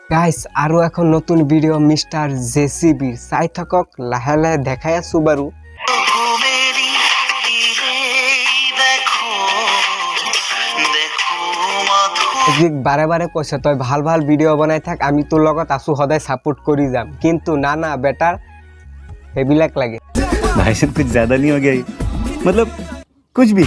guys আৰু এখন নতুন ভিডিও মিস্টাৰ জেসিবি চাই থাকক লাহে লাহে দেখাই আছো বাৰু বাৰে বাৰে কৈছে তই ভাল ভাল ভিডিও বনাই থাক আমি তোৰ লগত আছো সদায় সাপোৰ্ট কৰি যাম কিন্তু না বেটাৰ হেবিলাক লাগে भाई साहब कुछ ज्यादा नहीं हो गया मतलब कुछ भी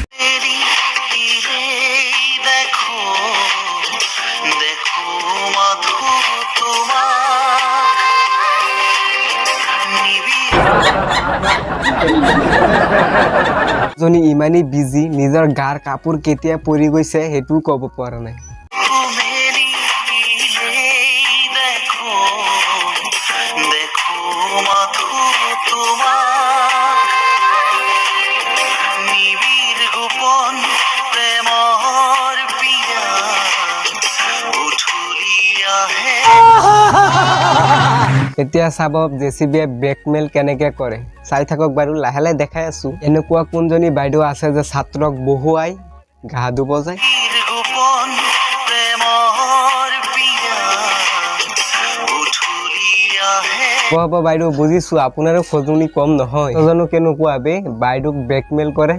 জনী ইমানি বিজি নিজৰ গাৰ কাপোৰ কেতিয়া পৰি গৈছে হেতু ক'ব পৰা নাই এতিয়া চাব জেসিবিয়ে ব্লেকমেল কেনেকে কৰে চাই থাকক বাৰু লাহে লাহে দেখাই আছো এনেকুৱা কোনজনী বাইদেউ আছে যে ছাত্ৰক বহুৱাই গা ধুব যায় হ'ব বাইদেউ বুজিছো আপোনাৰো খজুনি কম নহয় জানো কেনেকুৱা বে বাইদেউক ব্লেকমেল কৰে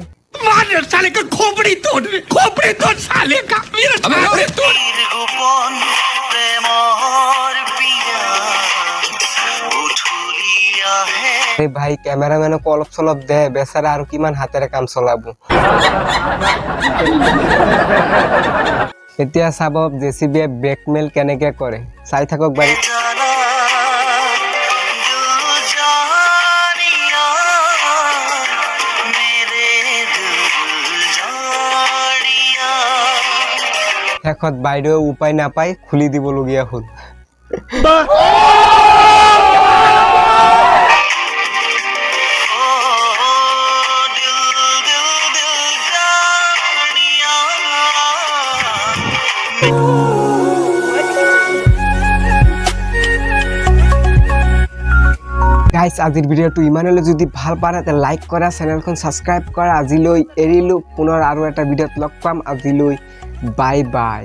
साले का खोपड़ी तोड़ साले का ভাই ক্যামেৰামেনক অলপ চলপ দে বেচাৰা আৰু কিমান হাতেৰে কাম চলাব এতিয়া চাব জেসিবিয়ে ব্লেকমেল কেনেকে কৰে চাই থাকক বাৰু শেষত বাইদেউ উপায় নাপায় খুলি দিবলগীয়া হ'ল গাইস আজিৰ ভিডিওটো ইমানলৈ যদি ভাল পাৰা তে লাইক কৰা চেনেলখন সাবস্ক্ৰাইব কৰা আজিলৈ এৰিলো পুনৰ আৰু এটা ভিডিওত লগ পাম আজিলৈ বাই বাই